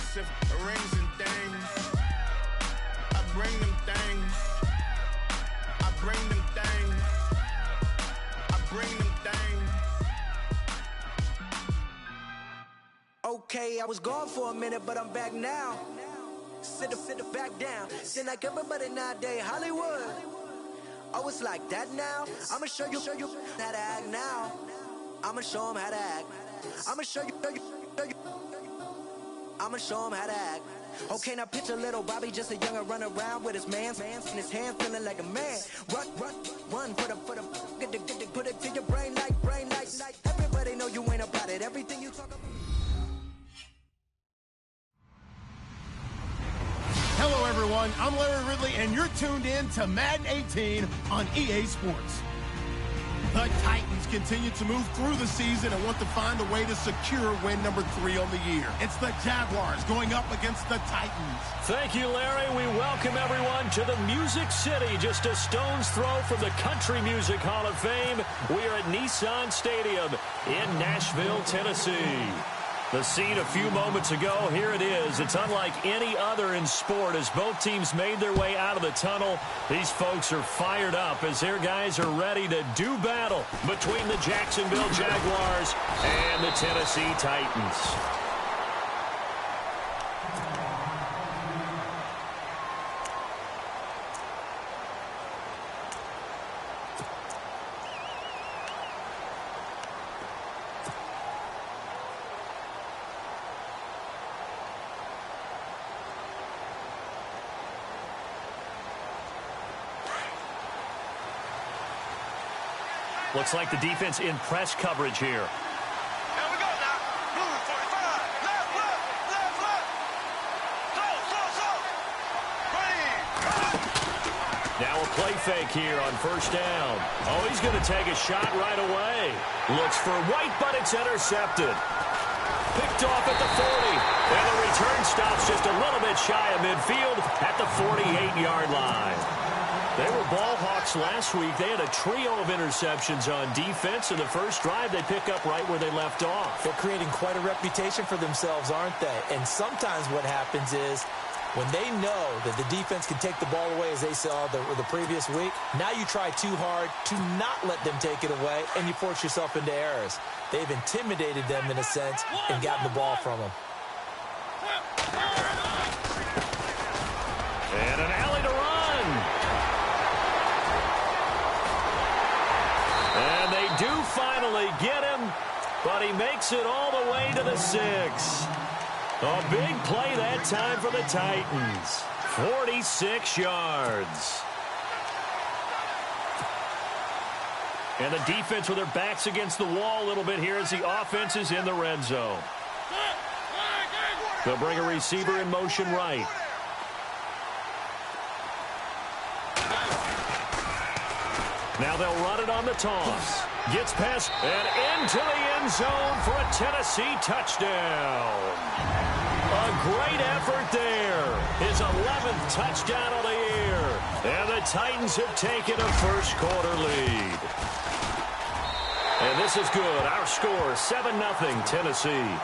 expensive rings and things. I bring them things. I bring them things. I bring them things. Okay, I was gone for a minute, but I'm back now. Sit back down. Seem like everybody nowadays, Hollywood. Oh, it's like that now? I'ma show you how to act now. I'ma show 'em how to act. I'ma show you. I'ma show 'em how to act. Okay, now picture little Bobby, just a young'un run around with his man's in his hand, feeling like a man. Run for the put it to your brain like. Everybody know you ain't about it. Everything you talk about. Hello, everyone. I'm Larry Ridley, and you're tuned in to Madden 18 on EA Sports. The Titans continue to move through the season and want to find a way to secure win number 3 on the year. It's the Jaguars going up against the Titans. Thank you, Larry. We welcome everyone to the Music City, just a stone's throw from the Country Music Hall of Fame. We are at Nissan Stadium in Nashville, Tennessee. The scene a few moments ago, here it is. It's unlike any other in sport as both teams made their way out of the tunnel. These folks are fired up as their guys are ready to do battle between the Jacksonville Jaguars and the Tennessee Titans. Looks like the defense in press coverage here. Here we go now. Blue 45. Left. Go. Ready. Now a play fake here on first down. Oh, he's going to take a shot right away. Looks for White, but it's intercepted. Picked off at the 40. And the return stops just a little bit shy of midfield at the 48-yard line. They were ball hawks last week. They had a trio of interceptions on defense. In the first drive, they pick up right where they left off. They're creating quite a reputation for themselves, aren't they? And sometimes what happens is when they know that the defense can take the ball away, as they saw the previous week, now you try too hard to not let them take it away, and you force yourself into errors. They've intimidated them in a sense and gotten the ball from them. And an alley to run. And they do finally get him, but he makes it all the way to the 6. A big play that time for the Titans. 46 yards. And the defense with their backs against the wall a little bit here as the offense is in the red zone. They'll bring a receiver in motion right. Now they'll run it on the toss. Gets past and into the end zone for a Tennessee touchdown. A great effort there. His 11th touchdown of the year. And the Titans have taken a first quarter lead. And this is good. Our score, 7-0 Tennessee.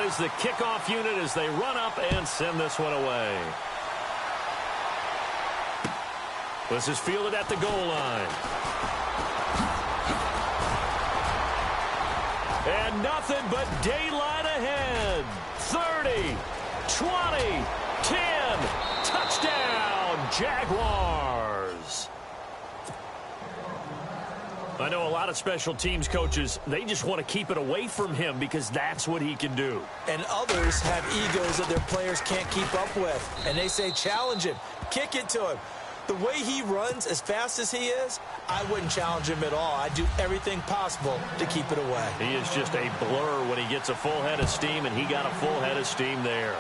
Is the kickoff unit as they run up and send this one away. This is fielded at the goal line. And nothing but daylight ahead. 30, 20, 10, touchdown, Jaguars. I know a lot of special teams coaches, they just want to keep it away from him because that's what he can do. And others have egos that their players can't keep up with. And they say, challenge him, kick it to him. The way he runs as fast as he is, I wouldn't challenge him at all. I'd do everything possible to keep it away. He is just a blur when he gets a full head of steam, and he got a full head of steam there.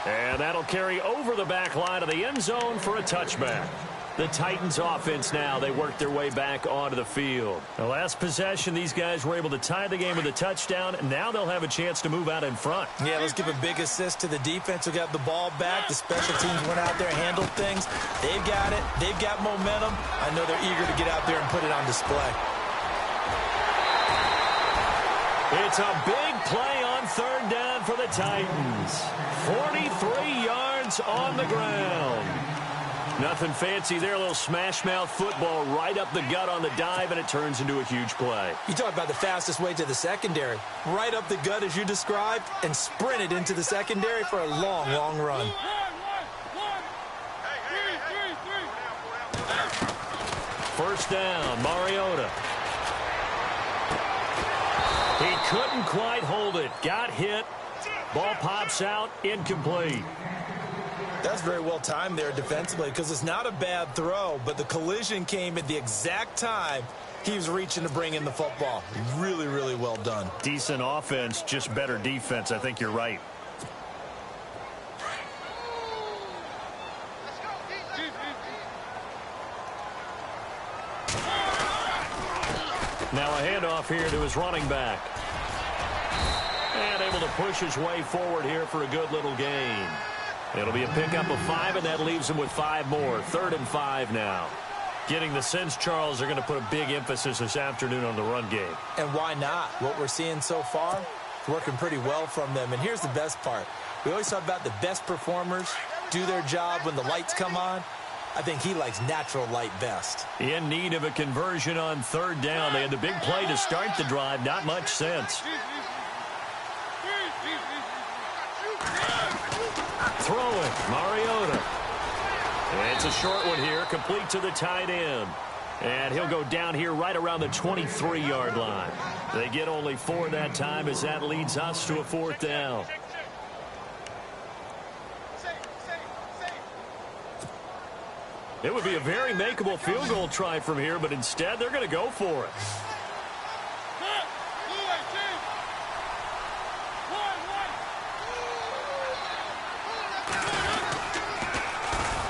And that'll carry over the back line of the end zone for a touchback. The Titans offense now. They work their way back onto the field. The last possession, these guys were able to tie the game with a touchdown. And now they'll have a chance to move out in front. Yeah, let's give a big assist to the defense who got the ball back. The special teams went out there and handled things. They've got it. They've got momentum. I know they're eager to get out there and put it on display. It's a big play on third down for the Titans. 43 yards on the ground. Nothing fancy there. A little smash-mouth football right up the gut on the dive, and it turns into a huge play. You talk about the fastest way to the secondary. Right up the gut, as you described, and sprinted into the secondary for a long, long run. First down, Mariota. He couldn't quite hold it. Got hit. Ball pops out, incomplete. That's very well timed there defensively because it's not a bad throw, but the collision came at the exact time he was reaching to bring in the football. Really, really well done. Decent offense, just better defense. I think you're right. Now a handoff here to his running back. And able to push his way forward here for a good little gain. It'll be a pickup of 5, and that leaves him with 5 more. 3rd and 5 now. Getting the sense, Charles, they're going to put a big emphasis this afternoon on the run game. And why not? What we're seeing so far, working pretty well from them. And here's the best part. We always talk about the best performers do their job when the lights come on. I think he likes natural light best. In need of a conversion on 3rd down. They had the big play to start the drive. Not much sense. Throwing, Mariota. And it's a short one here, complete to the tight end. And he'll go down here right around the 23-yard line. They get only 4 that time as that leads us to a 4th down. It would be a very makeable field goal try from here, but instead they're going to go for it.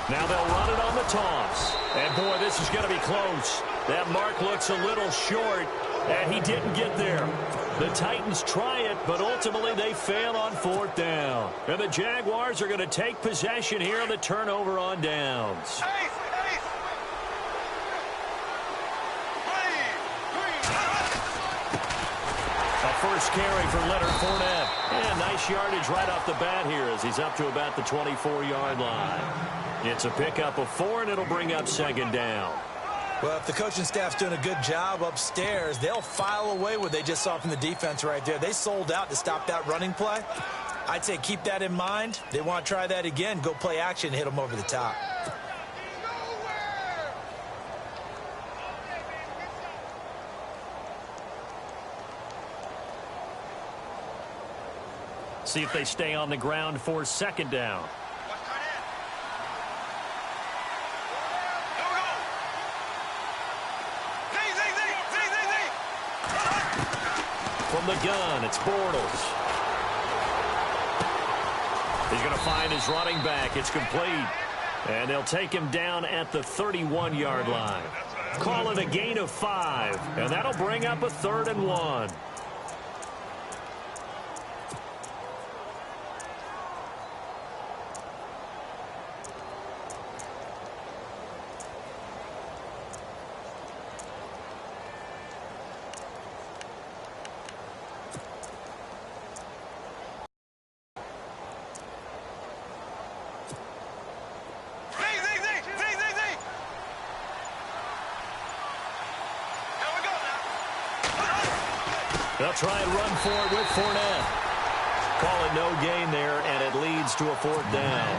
Now they'll run it on the toss. And, boy, this is going to be close. That mark looks a little short, and he didn't get there. The Titans try it, but ultimately they fail on 4th down. And the Jaguars are going to take possession here on the turnover on downs. A first carry for Leonard Fournette. And nice yardage right off the bat here as he's up to about the 24-yard line. It's a pickup of 4, and it'll bring up 2nd down. Well, if the coaching staff's doing a good job upstairs, they'll file away what they just saw from the defense right there. They sold out to stop that running play. I'd say keep that in mind. They want to try that again. Go play action, hit them over the top. See if they stay on the ground for 2nd down. From the gun, it's Bortles. He's going to find his running back. It's complete. And they'll take him down at the 31-yard line. Call it a gain of 5. And that'll bring up a 3rd and 1. They'll try and run for it with Fournette. Call it no gain there, and it leads to a 4th down.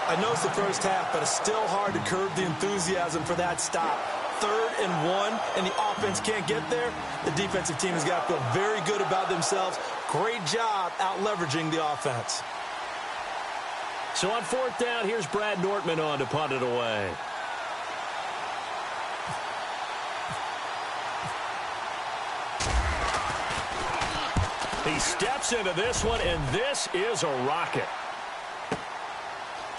I know it's the first half, but it's still hard to curb the enthusiasm for that stop. 3rd and 1, and the offense can't get there. The defensive team has got to feel very good about themselves. Great job out-leveraging the offense. So on 4th down, here's Brad Nortman on to punt it away. He steps into this one, and this is a rocket.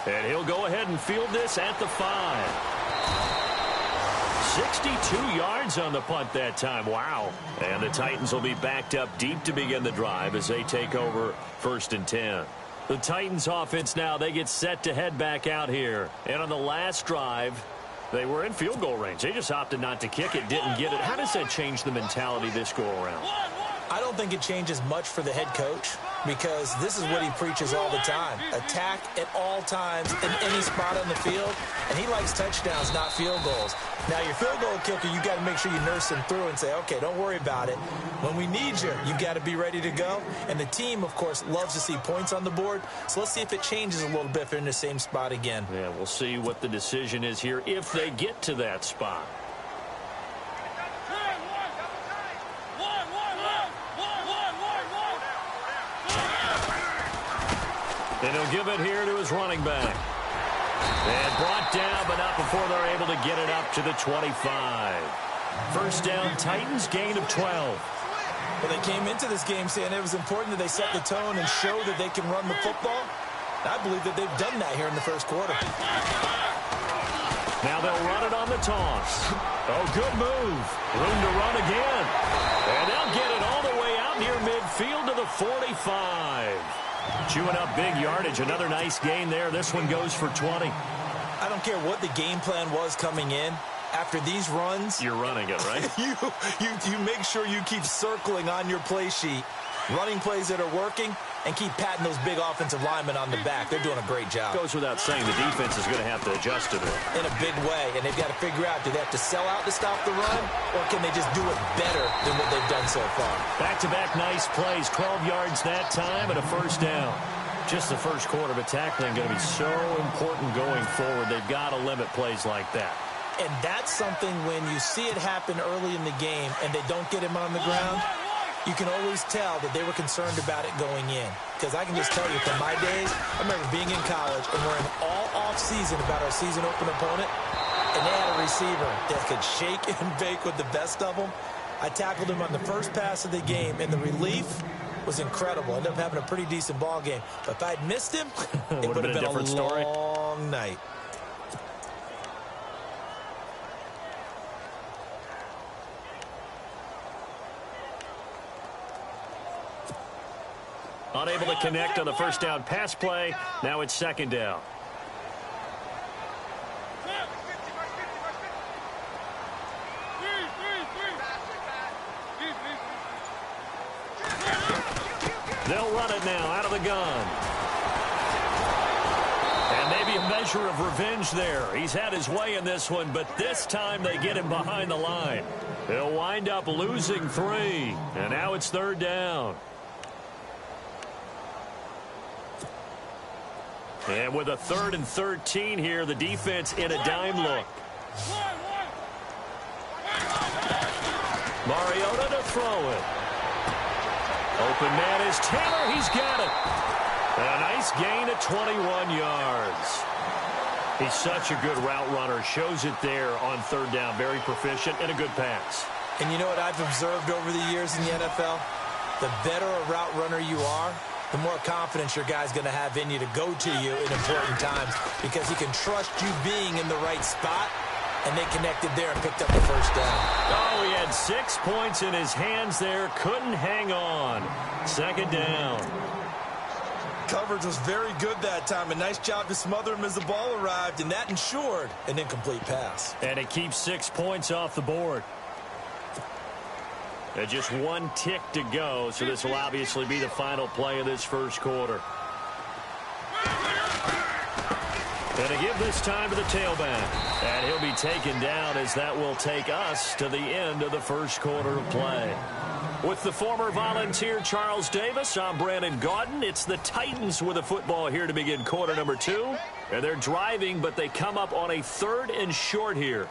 And he'll go ahead and field this at the 5. 62 yards on the punt that time. Wow. And the Titans will be backed up deep to begin the drive as they take over 1st and 10. The Titans offense now, they get set to head back out here. And on the last drive, they were in field goal range. They just opted not to kick it, didn't get it. How does that change the mentality this go around? I don't think it changes much for the head coach because this is what he preaches all the time. Attack at all times in any spot on the field, and he likes touchdowns, not field goals. Now, your field goal kicker, you got to make sure you nurse him through and say, okay, don't worry about it. When we need you, you got to be ready to go. And the team, of course, loves to see points on the board. So let's see if it changes a little bit if they're in the same spot again. Yeah, we'll see what the decision is here if they get to that spot. And he'll give it here to his running back. And brought down, but not before they're able to get it up to the 25. First down, Titans, gain of 12. Well, they came into this game saying it was important that they set the tone and show that they can run the football. I believe that they've done that here in the first quarter. Now they'll run it on the toss. Oh, good move. Room to run again. And they'll get it all the way out near midfield to the 45. Chewing up big yardage. Another nice gain there. This one goes for 20. I don't care what the game plan was coming in. After these runs, you're running it, right? you make sure you keep circling on your play sheet, running plays that are working, and keep patting those big offensive linemen on the back. They're doing a great job. Goes without saying the defense is going to have to adjust to it. In a big way, and they've got to figure out, do they have to sell out to stop the run, or can they just do it better than what they've done so far? Back-to-back nice plays, 12 yards that time and a first down. Just the first quarter, but tackling going to be so important going forward. They've got to limit plays like that. And that's something when you see it happen early in the game and they don't get him on the ground, you can always tell that they were concerned about it going in. Because I can just tell you from my days, I remember being in college and worrying all off-season about our season open opponent, and they had a receiver that could shake and bake with the best of them. I tackled him on the first pass of the game, and the relief was incredible. Ended up having a pretty decent ball game. But if I'd missed him, it would have been a different story. Long night. Unable to connect on the first down pass play. Now it's second down. They'll run it now out of the gun. And maybe a measure of revenge there. He's had his way in this one, but this time they get him behind the line. He'll wind up losing 3. And now it's third down. And with a 3rd and 13 here, the defense in a dime look. Mariota to throw it. Open man is Taylor. He's got it. And a nice gain of 21 yards. He's such a good route runner. Shows it there on third down. Very proficient and a good pass. And you know what I've observed over the years in the NFL? The better a route runner you are, the more confidence your guy's going to have in you to go to you in important times because he can trust you being in the right spot, and they connected there and picked up the first down. Oh, he had 6 points in his hands there. Couldn't hang on. Second down. Coverage was very good that time. A nice job to smother him as the ball arrived, and that ensured an incomplete pass. And it keeps 6 points off the board. And just 1 tick to go, so this will obviously be the final play of this first quarter. And to give this time to the tailback. And he'll be taken down as that will take us to the end of the first quarter of play. With the former Volunteer Charles Davis, I'm Brandon Gaudin. It's the Titans with the football here to begin quarter number 2. And they're driving, but they come up on a 3rd and short here.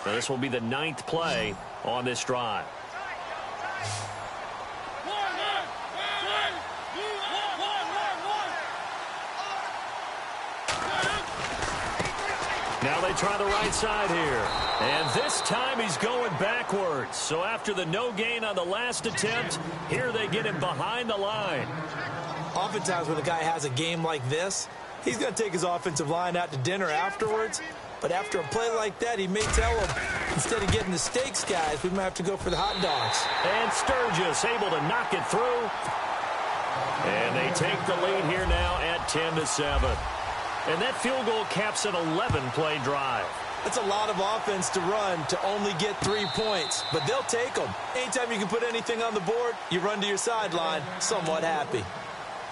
Now this will be the 9th play on this drive. Now they try the right side here. And this time he's going backwards. So after the no gain on the last attempt, here they get him behind the line. Oftentimes when a guy has a game like this, he's going to take his offensive line out to dinner afterwards. But after a play like that, he may tell them, instead of getting the steaks, guys, we might have to go for the hot dogs. And Sturgis able to knock it through. And they take the lead here now at 10-7. And that field goal caps an 11-play drive. That's a lot of offense to run to only get 3 points, but they'll take them. Anytime you can put anything on the board, you run to your sideline somewhat happy.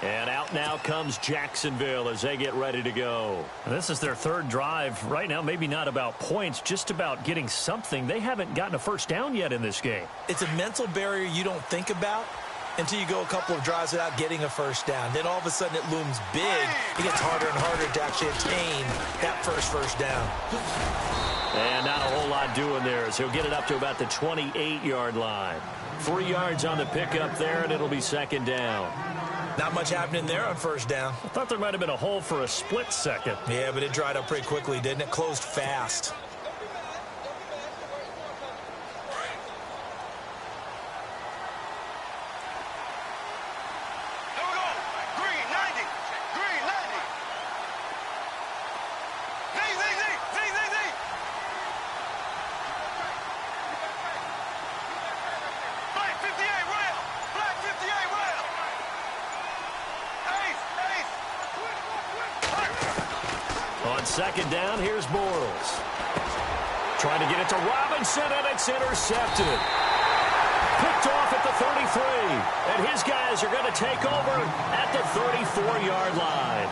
And out now comes Jacksonville as they get ready to go. This is their third drive. Right now, maybe not about points, just about getting something. They haven't gotten a first down yet in this game. It's a mental barrier you don't think about until you go a couple of drives without getting a first down. Then all of a sudden it looms big. It gets harder and harder to actually attain that first down. And not a whole lot doing there as he'll get it up to about the 28-yard line. 3 yards on the pickup there, and it'll be second down. Not much happening there on first down. I thought there might have been a hole for a split second. Yeah, but it dried up pretty quickly, didn't it? Closed fast. Second down, here's Bortles. Trying to get it to Robinson, and it's intercepted. Picked off at the 33. And his guys are going to take over at the 34-yard line.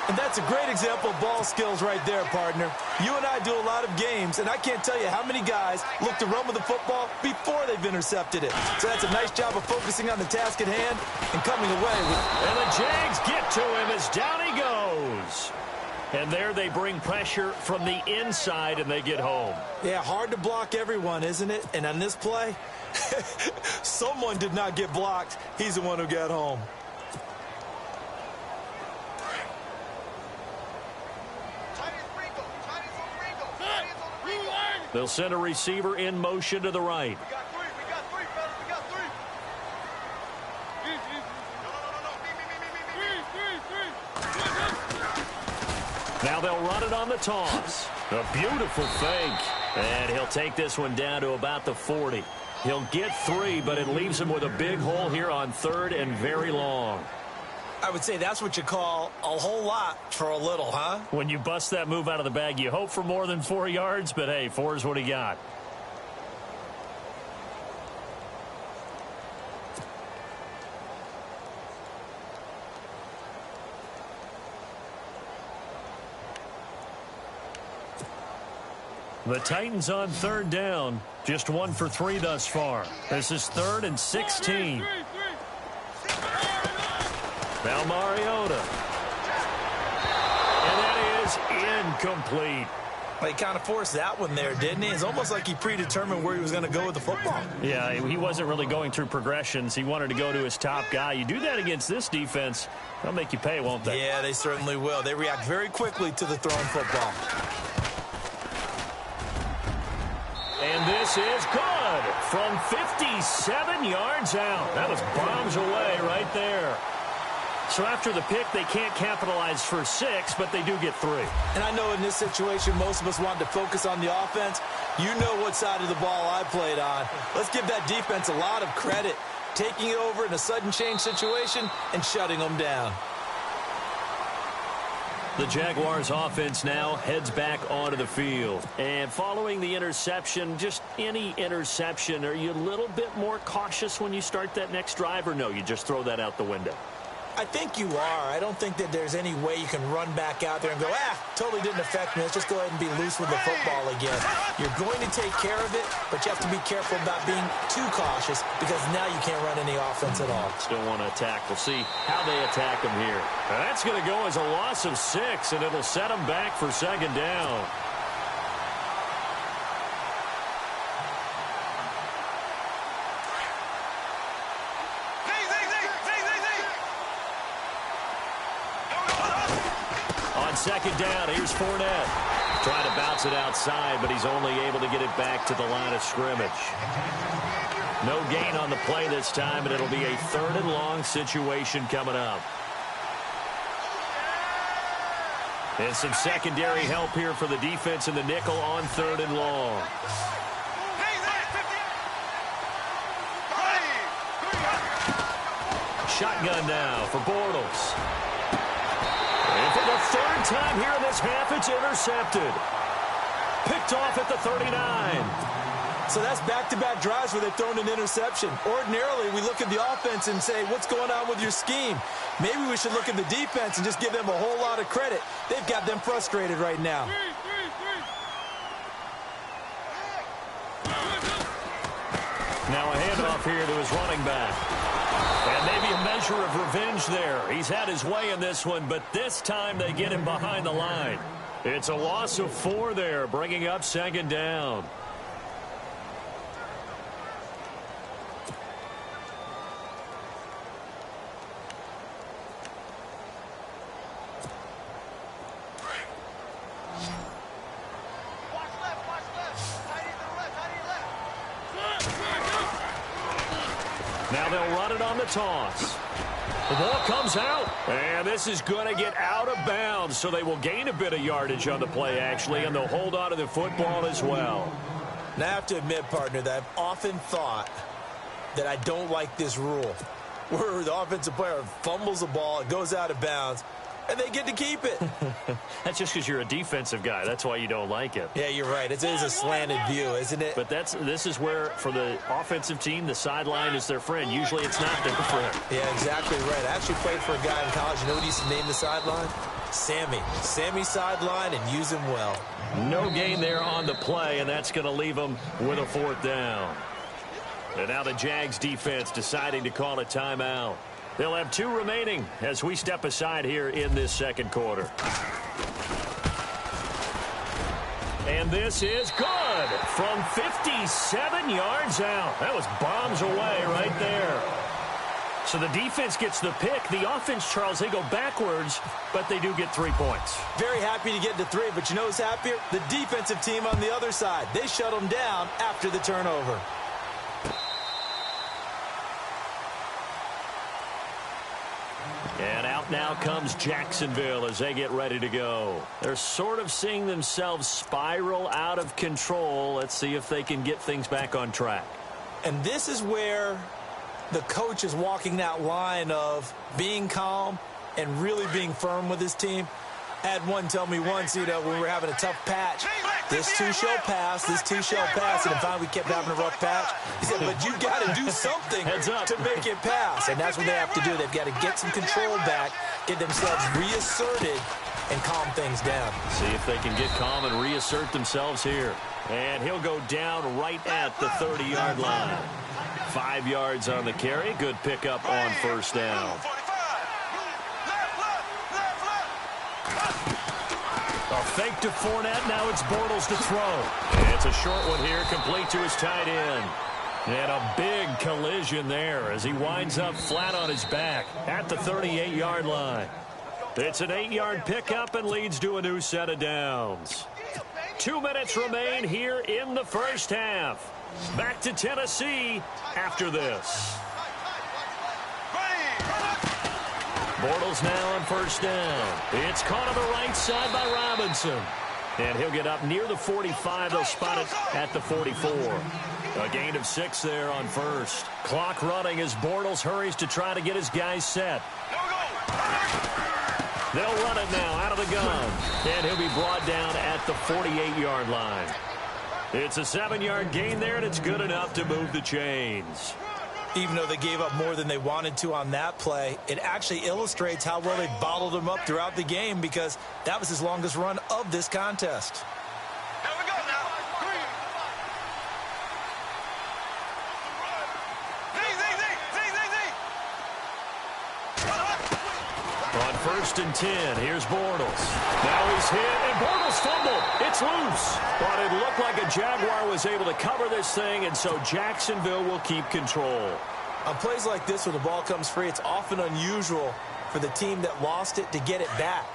And that's a great example of ball skills right there, partner. You and I do a lot of games, and I can't tell you how many guys look to run with the football before they've intercepted it. So that's a nice job of focusing on the task at hand and coming away with it. And the Jags get to him as down he goes. And there they bring pressure from the inside, and they get home. Yeah, hard to block everyone, isn't it? And on this play, someone did not get blocked. He's the one who got home. They'll send a receiver in motion to the right. Now they'll run it on the toss. A beautiful fake. And he'll take this one down to about the 40. He'll get 3, but it leaves him with a big hole here on third and very long. I would say that's what you call a whole lot for a little, huh? When you bust that move out of the bag, you hope for more than 4 yards, but hey, 4 is what he got. The Titans on third down. Just 1 for 3 thus far. This is 3rd and 16. Now Mariota. And that is incomplete. Well, he kind of forced that one there, didn't he? It's almost like he predetermined where he was going to go with the football. Yeah, he wasn't really going through progressions. He wanted to go to his top guy. You do that against this defense, they'll make you pay, won't they? Yeah, they certainly will. They react very quickly to the thrown football. And this is good from 57 yards out. That was bombs away right there. So after the pick, they can't capitalize for 6, but they do get 3. And I know in this situation, most of us wanted to focus on the offense. You know what side of the ball I played on. Let's give that defense a lot of credit, taking it over in a sudden change situation and shutting them down. The Jaguars offense now heads back onto the field. And following the interception, just any interception, are you a little bit more cautious when you start that next drive, or no, you just throw that out the window? I think you are. I don't think that there's any way you can run back out there and go, totally didn't affect me. Let's just go ahead and be loose with the football again. You're going to take care of it, but you have to be careful about being too cautious because now you can't run any offense at all. Still want to attack. We'll see how they attack them here. That's going to go as a loss of 6, and it'll set them back for second down. Second down, here's Fournette. Trying to bounce it outside, but he's only able to get it back to the line of scrimmage. No gain on the play this time, and it'll be a 3rd and long situation coming up. And some secondary help here for the defense in the nickel on 3rd and long. Shotgun now for Bortles. And for the 3rd time here in this half, it's intercepted. Picked off at the 39. So that's back-to-back drives where they've thrown an interception. Ordinarily, we look at the offense and say, what's going on with your scheme? Maybe we should look at the defense and just give them a whole lot of credit. They've got them frustrated right now. Now a handoff here to his running back. And maybe a measure of revenge there. He's had his way in this one, but this time they get him behind the line. It's a loss of 4 there, bringing up 2nd down. Now they'll run it on the toss. The ball comes out, and this is going to get out of bounds, so they will gain a bit of yardage on the play, actually, and they'll hold on to the football as well. Now, I have to admit, partner, that I've often thought that I don't like this rule, where the offensive player fumbles the ball, it goes out of bounds, and they get to keep it. That's just because you're a defensive guy. That's why you don't like it. Yeah, you're right. It is a slanted view, isn't it? But this is where, for the offensive team, the sideline is their friend. Usually it's not their friend. Yeah, exactly right. I actually played for a guy in college. You know what he used to name the sideline? Sammy. Sammy sideline, and use him well. No gain there on the play, and that's going to leave them with a 4th down. And now the Jags defense deciding to call a timeout. They'll have 2 remaining as we step aside here in this 2nd quarter. And this is good from 57 yards out. That was bombs away right there. So the defense gets the pick. The offense, Charles, they go backwards, but they do get 3 points. Very happy to get to 3, but you know who's happier? The defensive team on the other side. They shut them down after the turnover. And out now comes Jacksonville as they get ready to go. They're sort of seeing themselves spiral out of control. Let's see if they can get things back on track. And this is where the coach is walking that line of being calm and really being firm with his team. I had one tell me once, when we were having a tough patch, this too shall pass, this too shall pass. And finally we kept having a rough patch. He said, but you got to do something to make it pass. And that's what they have to do. They've got to get some control back, get themselves reasserted, and calm things down. See if they can get calm and reassert themselves here. And he'll go down right at the 30-yard line. 5 yards on the carry. Good pickup on 1st down. A fake to Fournette. Now it's Bortles to throw. It's a short one here, complete to his tight end. And a big collision there as he winds up flat on his back at the 38-yard line. It's an 8-yard pickup and leads to a new set of downs. 2 minutes remain here in the 1st half. Back to Tennessee after this. Bortles now on 1st down. It's caught on the right side by Robinson. And he'll get up near the 45. They'll spot it at the 44. A gain of 6 there on 1st. Clock running as Bortles hurries to try to get his guys set. They'll run it now out of the gun. And he'll be brought down at the 48-yard line. It's a 7-yard gain there, and it's good enough to move the chains. Even though they gave up more than they wanted to on that play, it actually illustrates how well they bottled them up throughout the game because that was his longest run of this contest. Here we go now. On 1st and 10, here's Bortles. Now he's hit, and Bortles fumbled. It's loose. But it looked like a Jaguar was able to cover this thing, and so Jacksonville will keep control. On plays like this where the ball comes free, it's often unusual for the team that lost it to get it back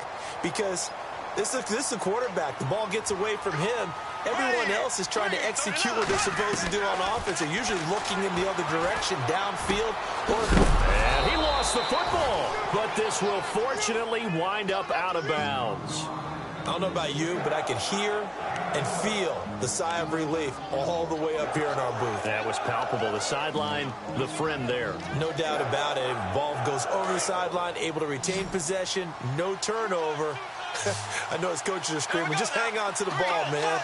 because This is a quarterback. The ball gets away from him. Everyone else is trying to execute what they're supposed to do on offense. They're usually looking in the other direction, downfield. And he lost the football, but this will fortunately wind up out of bounds. I don't know about you, but I could hear and feel the sigh of relief all the way up here in our booth. That was palpable. The sideline, the friend there. No doubt about it. Ball goes over the sideline, able to retain possession, no turnover. I know his coaches are screaming, just hang on to the ball, man.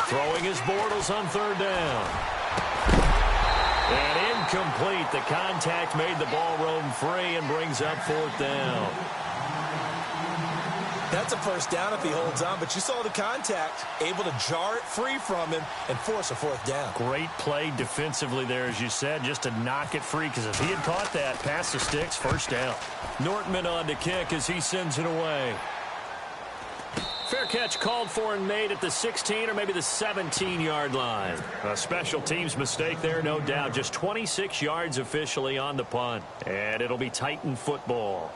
Throwing his Bortles on third down. And incomplete. The contact made the ball roam free and brings up fourth down. That's a first down if he holds on, but you saw the contact, able to jar it free from him and force a fourth down. Great play defensively there, as you said, just to knock it free, because if he had caught that, past the sticks, first down. Nortman on to kick as he sends it away. Fair catch called for and made at the 16 or maybe the 17-yard line. A special teams mistake there, no doubt. Just 26 yards officially on the punt. And it'll be Titan football.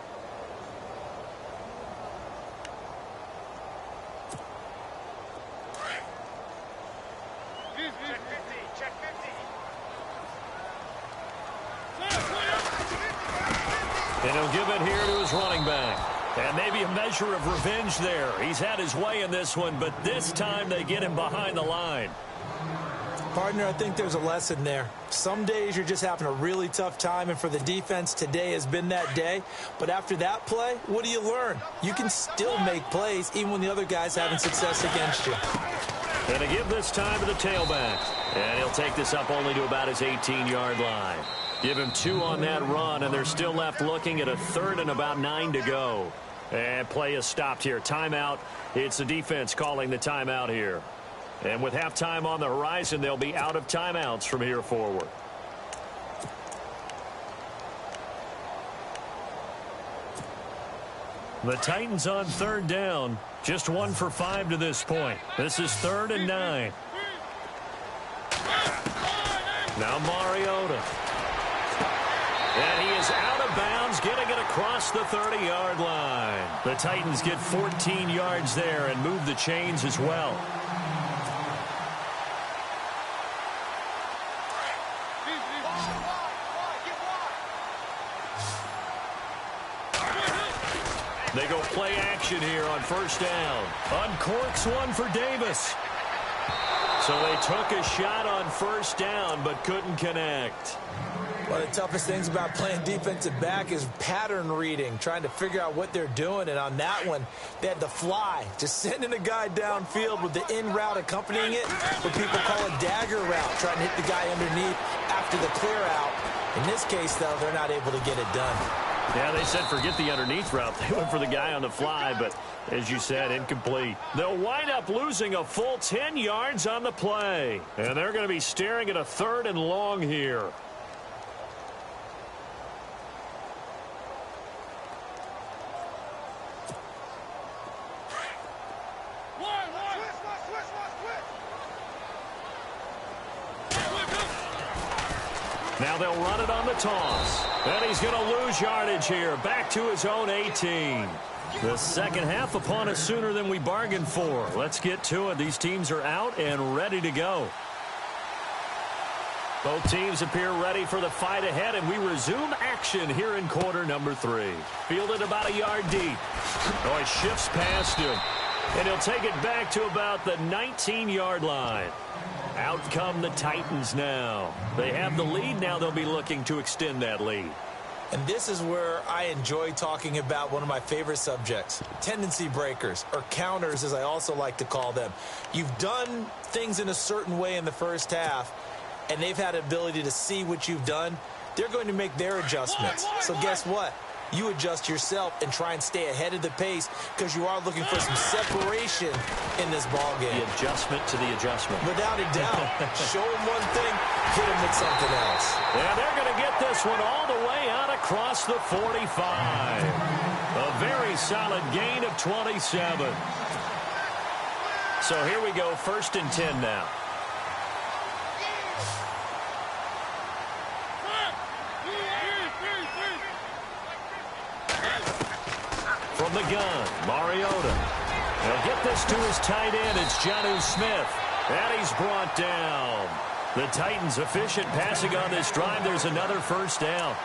And he'll give it here to his running back. And maybe a measure of revenge there. He's had his way in this one, but this time they get him behind the line. Partner, I think there's a lesson there. Some days you're just having a really tough time, and for the defense, today has been that day. But after that play, what do you learn? You can still make plays even when the other guy's having success against you. And to give this time to the tailback. And he'll take this up only to about his 18-yard line. Give him 2 on that run, and they're still left looking at a third and about 9 to go. And play is stopped here. Timeout. It's the defense calling the timeout here. And with halftime on the horizon, they'll be out of timeouts from here forward. The Titans on third down. Just 1 for 5 to this point. This is 3rd and 9. Now Mariota. And he is out of bounds, getting it across the 30-yard line. The Titans get 14 yards there and move the chains as well. They go play action here on first down. Uncorks one for Davis. So they took a shot on first down but couldn't connect. One of the toughest things about playing defensive back is pattern reading, trying to figure out what they're doing. And on that one, they had the fly, just sending a guy downfield with the in route accompanying it, what people call a dagger route, trying to hit the guy underneath after the clear out. In this case, though, they're not able to get it done. Yeah, they said forget the underneath route. They went for the guy on the fly, but as you said, incomplete. They'll wind up losing a full 10 yards on the play. And they're going to be staring at a 3rd and long here. Now they'll run it on the toss. And he's going to lose yardage here. Back to his own 18. The second half upon us sooner than we bargained for. Let's get to it. These teams are out and ready to go. Both teams appear ready for the fight ahead, and we resume action here in quarter number 3. Fielded about a yard deep. Oh, he shifts past him. And he'll take it back to about the 19-yard line. Out come the Titans now. They have the lead. Now they'll be looking to extend that lead. And this is where I enjoy talking about one of my favorite subjects, tendency breakers, or counters as I also like to call them. You've done things in a certain way in the first half, and they've had the ability to see what you've done. They're going to make their adjustments. So guess what? You adjust yourself and try and stay ahead of the pace because you are looking for some separation in this ball game. The adjustment to the adjustment. Without a doubt. Show them one thing, hit them with something else. And they're going to get this one all the way out across the 45. A very solid gain of 27. So here we go, 1st and 10 now. From the gun, Mariota. He'll get this to his tight end. It's Jonnu Smith. And he's brought down. The Titans efficient passing on this drive. There's another 1st down.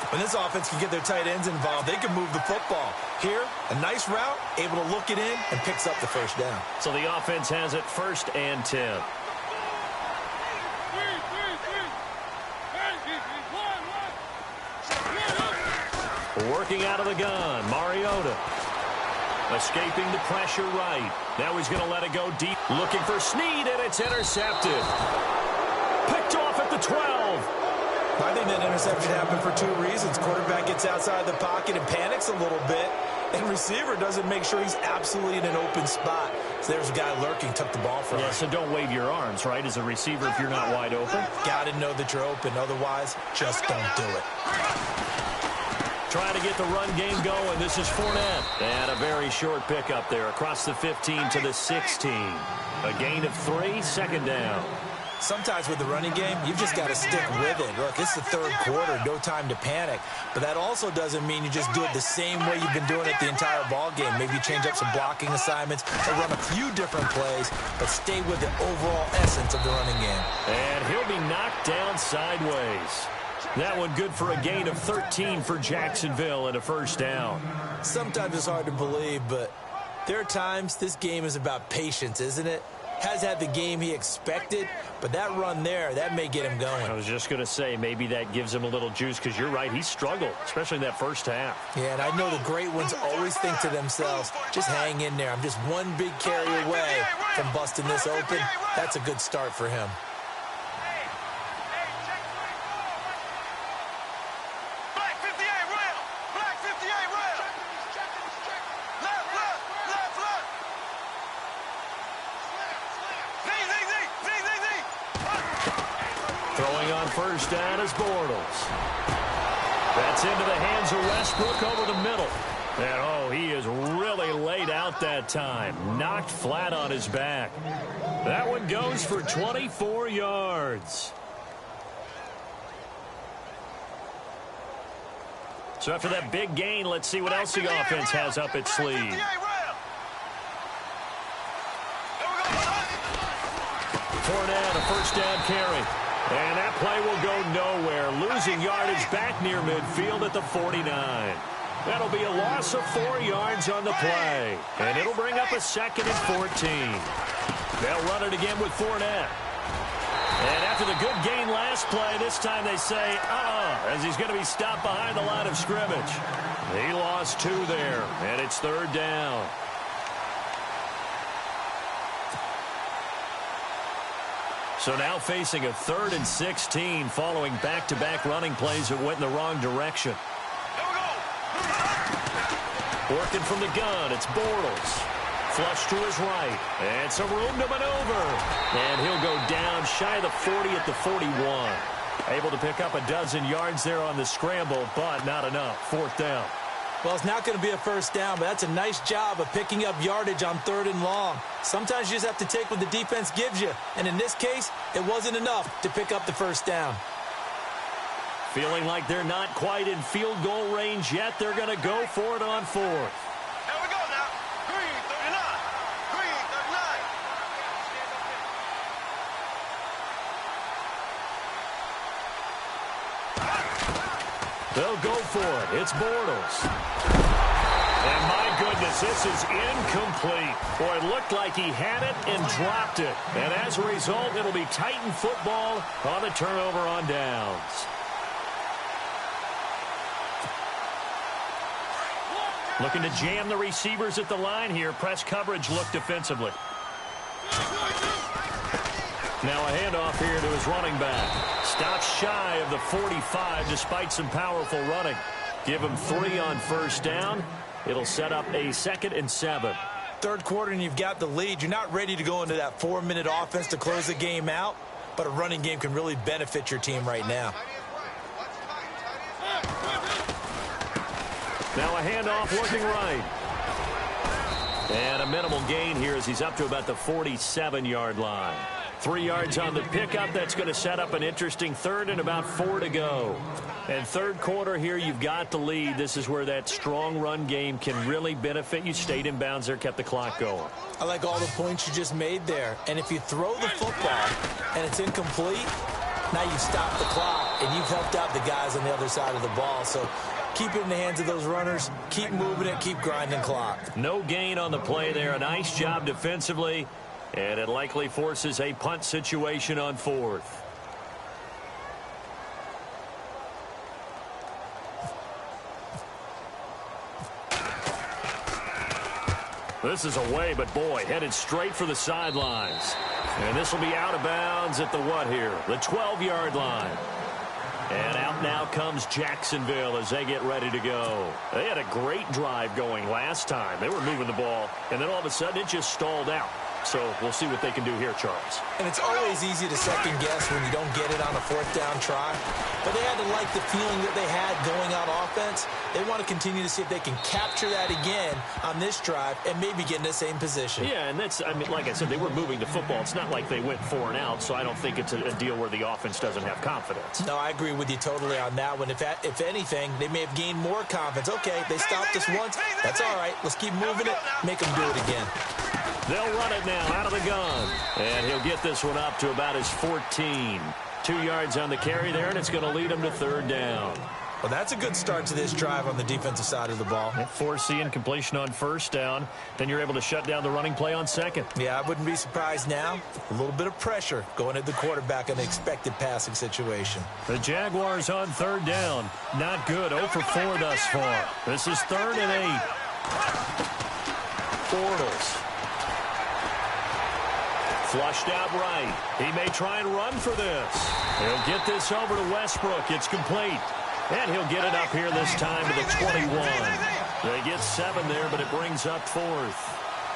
When this offense can get their tight ends involved, they can move the football. Here, a nice route, able to look it in, and picks up the 1st down. So the offense has it 1st and 10. Working out of the gun, Mariota. Escaping the pressure right. Now he's going to let it go deep. Looking for Snead, and it's intercepted. Picked off at the 12. I think that interception happened for 2 reasons. Quarterback gets outside the pocket and panics a little bit, and receiver doesn't make sure he's absolutely in an open spot. So there's a guy lurking, took the ball from him. Yeah, so don't wave your arms, right, as a receiver if you're not wide open. Got to know that you're open. Otherwise, just don't do it. Trying to get the run game going. This is Fournette. And a very short pickup there across the 15 to the 16. A gain of 3, 2nd down. Sometimes with the running game, you've just got to stick with it. Look, it's the 3rd quarter, no time to panic. But that also doesn't mean you just do it the same way you've been doing it the entire ball game. Maybe change up some blocking assignments or run a few different plays, but stay with the overall essence of the running game. And he'll be knocked down sideways. That one good for a gain of 13 for Jacksonville and a 1st down. Sometimes it's hard to believe, but there are times this game is about patience, isn't it? Has had the game he expected, but that run there, that may get him going. I was just going to say, maybe that gives him a little juice, because you're right, he struggled, especially in that 1st half. Yeah, and I know the great ones always think to themselves, just hang in there. I'm just one big carry away from busting this open. That's a good start for him. Throwing on 1st down is Bortles. That's into the hands of Westbrook over the middle. And, oh, he is really laid out that time. Knocked flat on his back. That one goes for 24 yards. So after that big gain, let's see what else the offense has up its sleeve. Fournette, a 1st down carry. And that play will go nowhere. Losing yardage back near midfield at the 49. That'll be a loss of 4 yards on the play. And it'll bring up a 2nd and 14. They'll run it again with Fournette. And after the good gain last play, this time they say, as he's going to be stopped behind the line of scrimmage. He lost 2 there, and it's 3rd down. So now facing a 3rd and 16 following back-to-back running plays that went in the wrong direction. Working from the gun, it's Bortles. Flush to his right, and some room to maneuver. And he'll go down shy of the 40 at the 41. Able to pick up a dozen yards there on the scramble, but not enough. 4th down. Well, it's not going to be a 1st down, but that's a nice job of picking up yardage on 3rd and long. Sometimes you just have to take what the defense gives you, and in this case, it wasn't enough to pick up the 1st down. Feeling like they're not quite in field goal range yet, they're going to go for it on 4th. Here we go now. Green 39. Green 39. They'll go for it. It's Bortles. And my goodness, this is incomplete. Boy, it looked like he had it and dropped it. And as a result, it'll be Titan football on the turnover on downs. Looking to jam the receivers at the line here. Press coverage look defensively. Now a handoff here to his running back. Stops shy of the 45 despite some powerful running. Give him 3 on 1st down. It'll set up a 2nd and 7. 3rd quarter and you've got the lead. You're not ready to go into that 4-minute offense to close the game out, but a running game can really benefit your team right now. Now a handoff looking right. And a minimal gain here as he's up to about the 47-yard line. 3 yards on the pickup. That's going to set up an interesting third and about 4 to go. And third quarter here, you've got the lead. This is where that strong run game can really benefit you. Stayed in bounds there, kept the clock going. I like all the points you just made there. And if you throw the football and it's incomplete, now you stop the clock and you've helped out the guys on the other side of the ball. So keep it in the hands of those runners. Keep moving it. Keep grinding clock. No gain on the play there. A nice job defensively. And it likely forces a punt situation on 4th. This is away, but boy, headed straight for the sidelines. And this will be out of bounds at the what here? The 12-yard line. And out now comes Jacksonville as they get ready to go. They had a great drive going last time. They were moving the ball, and then all of a sudden it just stalled out. So we'll see what they can do here, Charles. And it's always easy to second guess when you don't get it on a 4th down try. But they had to like the feeling that they had going on offense. They want to continue to see if they can capture that again on this drive and maybe get in the same position. Yeah, and that's, I mean, like I said, they were moving the football. It's not like they went 4 and out, so I don't think it's a deal where the offense doesn't have confidence. No, I agree with you totally on that one. If anything, they may have gained more confidence. Okay, they stopped us once. That's all right. Let's keep moving it. Make them do it again. They'll run it now out of the gun. And he'll get this one up to about his 14. 2 yards on the carry there, and it's going to lead him to 3rd down. Well, that's a good start to this drive on the defensive side of the ball. Forcing completion on 1st down. Then you're able to shut down the running play on 2nd. Yeah, I wouldn't be surprised now. A little bit of pressure going at the quarterback in an expected passing situation. The Jaguars on 3rd down. Not good. 0 for 4 thus far. This is 3rd and 8. Bortles. Flushed out right. He may try and run for this. He'll get this over to Westbrook. It's complete. And he'll get it up here this time to the 21. They get 7 there, but it brings up 4th.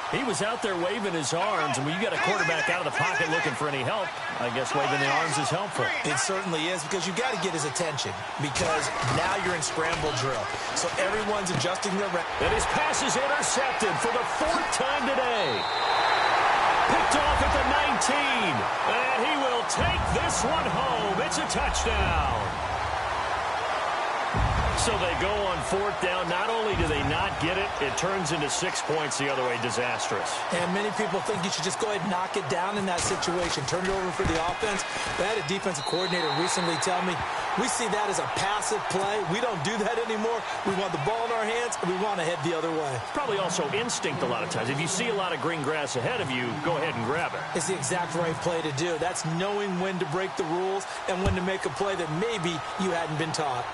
He was out there waving his arms, and when you got a quarterback out of the pocket looking for any help, I guess waving the arms is helpful. It certainly is, because you've got to get his attention, because now you're in scramble drill. So everyone's adjusting their... And his pass is intercepted for the 4th time today. Picked off at the 19. And he will take this one home. It's a touchdown. So they go on 4th down. Not only do they not get it, it turns into 6 points the other way. Disastrous. And many people think you should just go ahead and knock it down in that situation. Turn it over for the offense. But I had a defensive coordinator recently tell me, we see that as a passive play. We don't do that anymore. We want the ball in our hands, and we want to head the other way. Probably also instinct a lot of times. If you see a lot of green grass ahead of you, go ahead and grab it. It's the exact right play to do. That's knowing when to break the rules and when to make a play that maybe you hadn't been taught.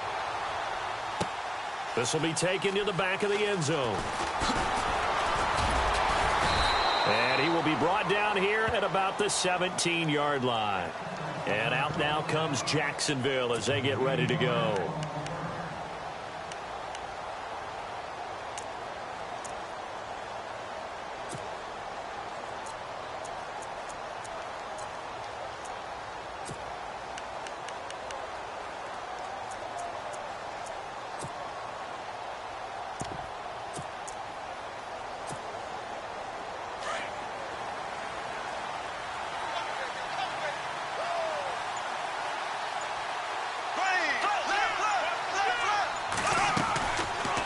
This will be taken to the back of the end zone. And he will be brought down here at about the 17-yard line. And out now comes Jacksonville as they get ready to go.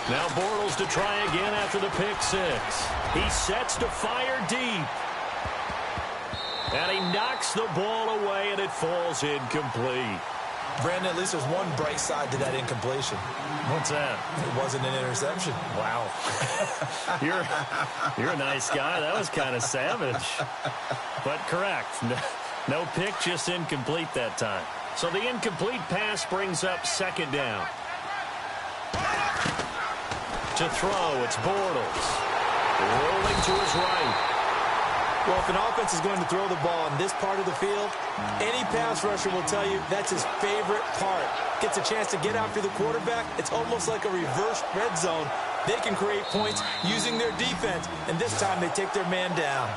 Now Bortles to try again after the pick 6. He sets to fire deep. And he knocks the ball away, and it falls incomplete. Brandon, at least there's one bright side to that incompletion. What's that? It wasn't an interception. Wow. You're a nice guy. That was kind of savage. But correct. No pick, just incomplete that time. So the incomplete pass brings up 2nd down. To throw, it's Bortles. Rolling to his right. Well, if an offense is going to throw the ball in this part of the field, any pass rusher will tell you that's his favorite part. Gets a chance to get after the quarterback. It's almost like a reverse red zone. They can create points using their defense, and this time they take their man down.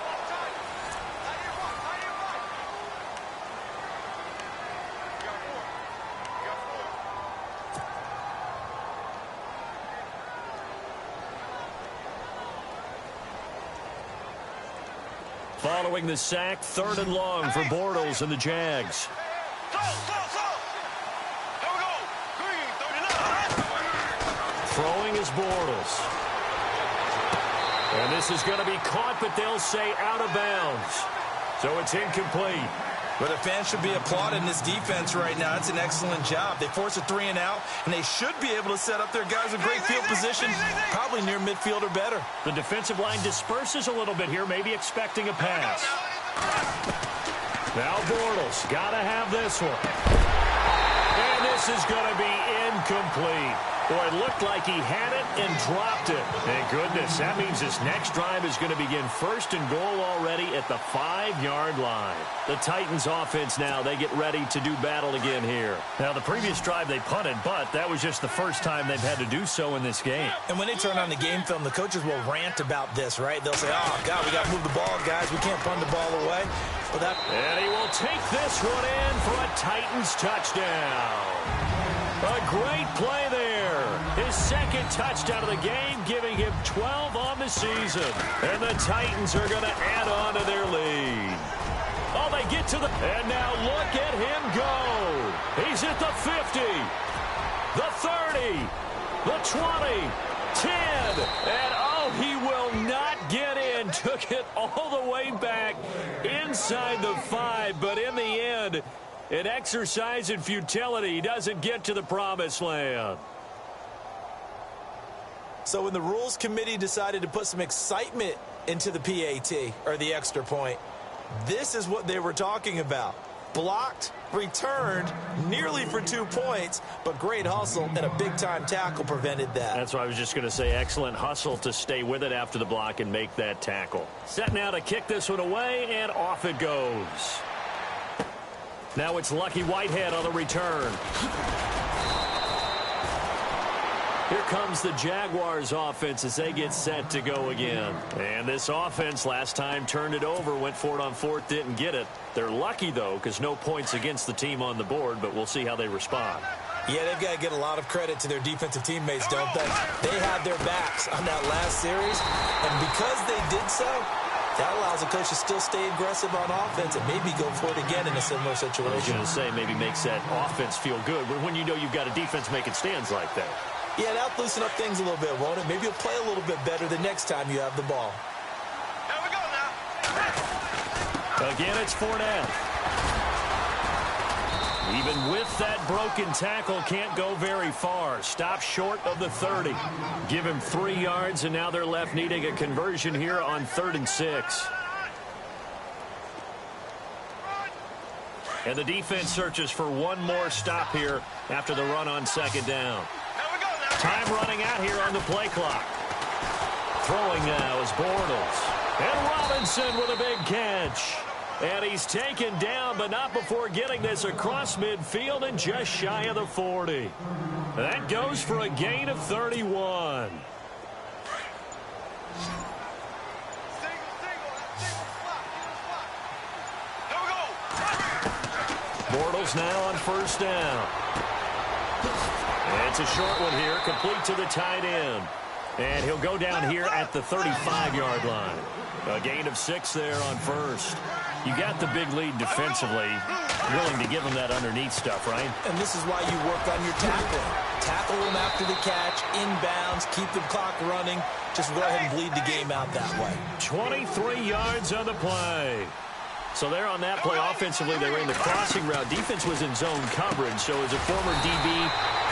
Following the sack, 3rd and long for Bortles and the Jags. Throwing is Bortles. And this is going to be caught, but they'll say out of bounds. So it's incomplete. But the fans should be applauding this defense right now. It's an excellent job. They force a 3 and out, and they should be able to set up their guys in great field position, probably near midfield or better. The defensive line disperses a little bit here, maybe expecting a pass. Now Bortles, got to have this one. And this is going to be incomplete. Boy, it looked like he had it and dropped it. Thank goodness. That means this next drive is going to begin 1st and goal already at the 5-yard line. The Titans offense now, they get ready to do battle again here. Now, the previous drive they punted, but that was just the first time they've had to do so in this game. And when they turn on the game film, the coaches will rant about this, right? They'll say, oh, God, we got to move the ball, guys. We can't punt the ball away. Well, and he will take this one in for a Titans touchdown. A great play there. His 2nd touchdown of the game, giving him 12 on the season. And the Titans are going to add on to their lead. Oh, they get to the... And now look at him go. He's at the 50, the 30, the 20, 10. And, oh, he will not get in. Took it all the way back inside the 5. But in the end... an exercise in futility. He doesn't get to the promised land. So when the Rules Committee decided to put some excitement into the PAT, or the extra point, this is what they were talking about. Blocked, returned, nearly for 2 points, but great hustle and a big-time tackle prevented that. That's what I was just going to say. Excellent hustle to stay with it after the block and make that tackle. Set now to kick this one away, and off it goes. Now it's Lucky Whitehead on the return. Here comes the Jaguars offense as they get set to go again. And this offense last time turned it over, went for it on 4th, didn't get it. They're lucky, though, because no points against the team on the board, but we'll see how they respond. Yeah, they've got to get a lot of credit to their defensive teammates, don't they? They had their backs on that last series, and because they did so, that allows the coach to still stay aggressive on offense and maybe go for it again in a similar situation. I was going to say, maybe makes that offense feel good when you know you've got a defense making stands like that. Yeah, that'll loosen up things a little bit, won't it? Maybe you'll play a little bit better the next time you have the ball. Here we go now. Again, it's Fournette. Even with that broken tackle, can't go very far. Stop short of the 30. Give him 3 yards, and now they're left needing a conversion here on 3rd and 6. And the defense searches for one more stop here after the run on 2nd down. Time running out here on the play clock. Throwing now is Bortles. And Robinson with a big catch. And he's taken down, but not before getting this across midfield and just shy of the 40. That goes for a gain of 31. Bortles now on 1st down. It's a short one here, complete to the tight end. And he'll go down here at the 35-yard line. A gain of 6 there on 1st. You got the big lead defensively. Willing to give him that underneath stuff, right? And this is why you work on your tackling. Tackle him after the catch, inbounds, keep the clock running. Just go ahead and bleed the game out that way. 23 yards on the play. So there on that play, offensively, they ran the crossing route. Defense was in zone coverage. So as a former DB,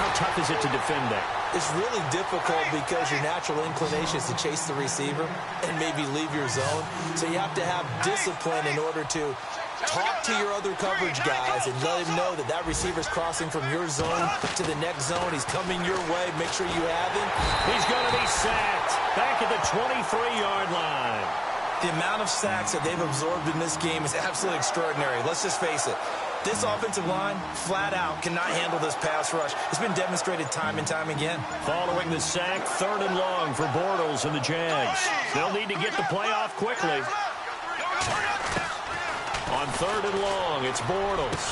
how tough is it to defend that? It's really difficult because your natural inclination is to chase the receiver and maybe leave your zone. So you have to have discipline in order to talk to your other coverage guys and let him know that that receiver's crossing from your zone to the next zone. He's coming your way. Make sure you have him. He's going to be sacked back at the 23-yard line. The amount of sacks that they've absorbed in this game is absolutely extraordinary. Let's just face it. This offensive line, flat out, cannot handle this pass rush. It's been demonstrated time and time again. Following the sack, 3rd and long for Bortles and the Jags. They'll need to get the play off quickly. On 3rd and long, it's Bortles.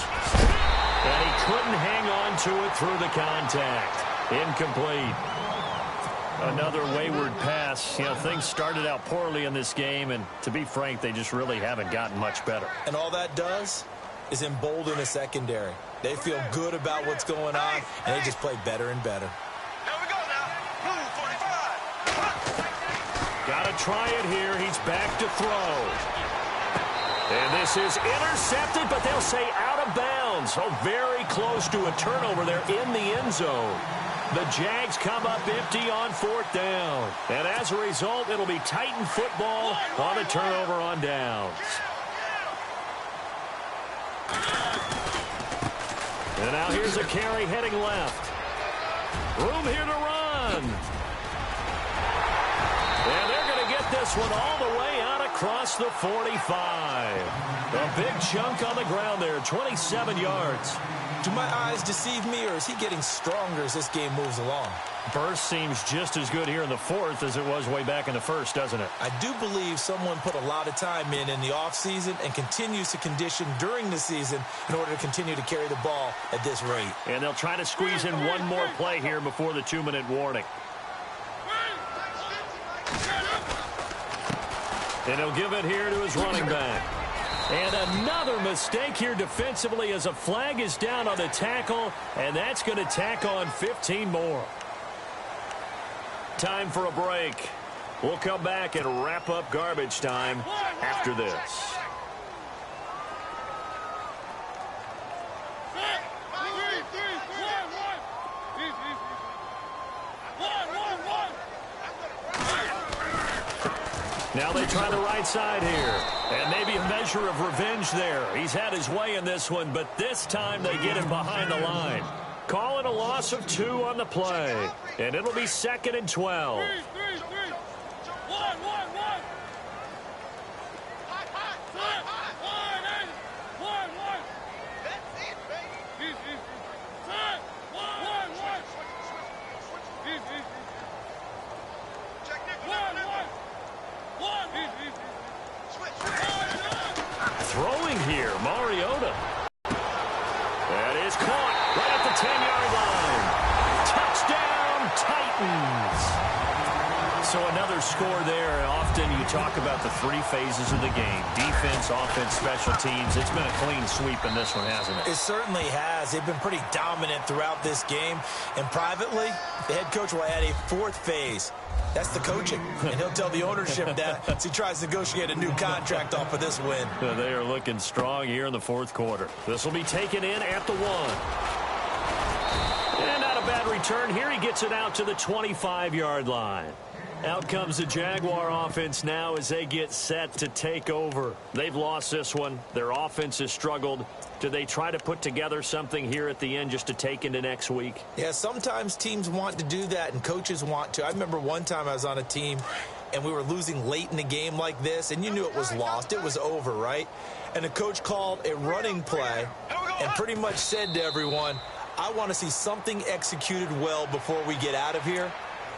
And he couldn't hang on to it through the contact. Incomplete. Another wayward pass. You know, things started out poorly in this game, and to be frank, they just really haven't gotten much better. And all that does is embolden the secondary. They feel good about what's going on, and they just play better and better. Here we go now. Moe44. Got to try it here. He's back to throw. And this is intercepted, but they'll say out of bounds. Oh, very close to a turnover there in the end zone. The Jags come up empty on 4th down. And as a result, it'll be Titan football on a turnover on downs. And now here's a carry heading left. Room here to run. And they're going to get this one all the way out across the 45. A big chunk on the ground there, 27 yards. Do my eyes deceive me, or is he getting stronger as this game moves along? Burst seems just as good here in the 4th as it was way back in the 1st, doesn't it? I do believe someone put a lot of time in the offseason and continues to condition during the season in order to continue to carry the ball at this rate. And they'll try to squeeze in one more play here before the 2-minute warning. And he'll give it here to his running back. And another mistake here defensively as a flag is down on the tackle, and that's going to tack on 15 more. Time for a break. We'll come back and wrap up garbage time after this. Now they try the right side here. And maybe a measure of revenge there. He's had his way in this one, but this time they get him behind the line. Call it a loss of 2 on the play. And it'll be 2nd and 12. Throwing here, Mariota. That is caught right at the 10-yard line. Touchdown, Titans. So another score there. Often you talk about the 3 phases of the game. Defense, offense, special teams. It's been a clean sweep in this one, hasn't it? It certainly has. They've been pretty dominant throughout this game. And privately, the head coach will add a 4th phase. That's the coaching, and he'll tell the ownership that as he tries to negotiate a new contract off of this win. They are looking strong here in the 4th quarter. This will be taken in at the 1. And not a bad return. Here he gets it out to the 25-yard line. Out comes the Jaguar offense now as they get set to take over. They've lost this one. Their offense has struggled. Do they try to put together something here at the end just to take into next week? Yeah, sometimes teams want to do that and coaches want to. I remember one time I was on a team and we were losing late in the game like this, and you knew it was lost. It was over, right? And the coach called a running play and pretty much said to everyone, I want to see something executed well before we get out of here.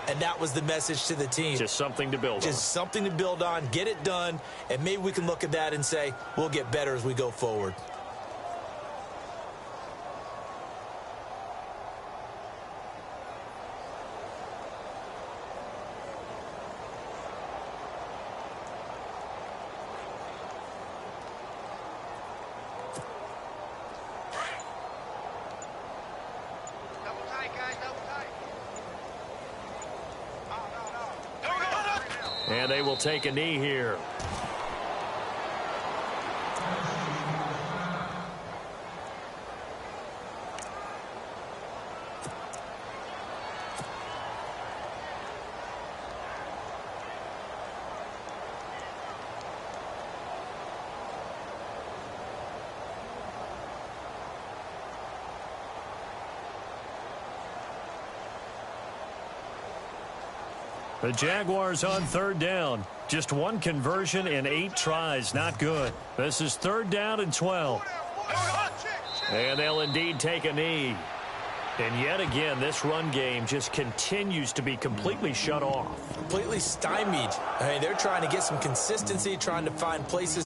And that was the message to the team. Just something to build on. Just something to build on, get it done, and maybe we can look at that and say, we'll get better as we go forward. And they will take a knee here. The Jaguars on 3rd down. Just 1 conversion in 8 tries. Not good. This is 3rd down and 12. And they'll indeed take a knee. And yet again, this run game just continues to be completely shut off. Completely stymied. I mean, they're trying to get some consistency, trying to find places